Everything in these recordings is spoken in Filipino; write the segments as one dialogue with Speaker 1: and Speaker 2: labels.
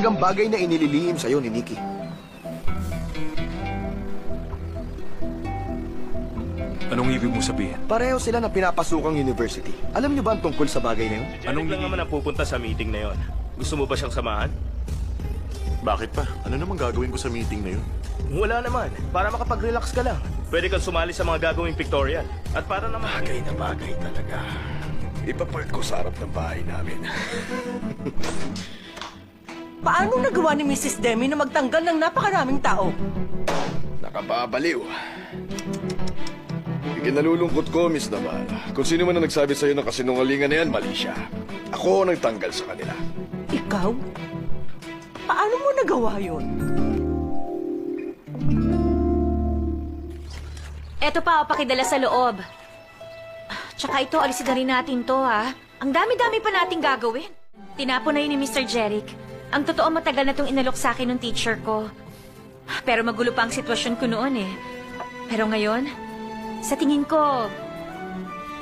Speaker 1: mahalagang bagay na inililihim sa'yo ni Nikki.
Speaker 2: Anong ibig mo sabihin?
Speaker 1: Pareho sila na pinapasukang university. Alam niyo ba ang tungkol sa bagay na yun?
Speaker 3: Anong lang naman ang pupunta sa meeting na yon? Gusto mo ba siyang samahan?
Speaker 4: Bakit pa? Ano namang gagawin ko sa meeting na yun?
Speaker 3: Wala naman. Para makapag-relax ka lang. Pwede kang sumali sa mga gagawing pictorial. At para naman...
Speaker 5: Bagay na bagay talaga. Ipapark ko sa harap ng bahay namin.
Speaker 6: Paano nagawa ni Mrs. Demi na magtanggal ng napakaraming tao?
Speaker 5: Nakababaliw. Ikinalulungkot ko, Miss Navarro. Kung sino man ang nagsabi sa'yo ng kasinungalingan na yan, mali siya. Ako ang nagtanggal sa kanila.
Speaker 6: Ikaw? Paano mo nagawa yun?
Speaker 7: Eto pa, pakidala sa loob. Tsaka ito, alisin na rin natin to, ha? Ang dami-dami pa nating gagawin. Tinapon na yun ni Mr. Jeric. Ang totoo, matagal na itong inalok sa akin ng teacher ko. Pero magulo pa ang sitwasyon ko noon, eh. Pero ngayon, sa tingin ko,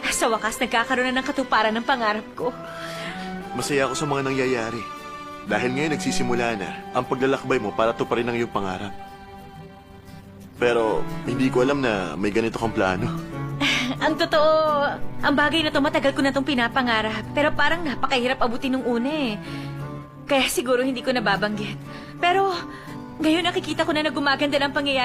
Speaker 7: sa wakas nagkakaroon na ng katuparan ng pangarap ko.
Speaker 4: Masaya ako sa mga nangyayari. Dahil ngayon nagsisimula na ang paglalakbay mo para tuparin ang iyong pangarap. Pero hindi ko alam na may ganito kang plano.
Speaker 7: Ang totoo, ang bagay na to matagal ko na itong pinapangarap. Pero parang napakahirap abutin nung una, eh. Kaya siguro hindi ko nababanggit. Pero ngayon nakikita ko na gumaganda ng pangyayari.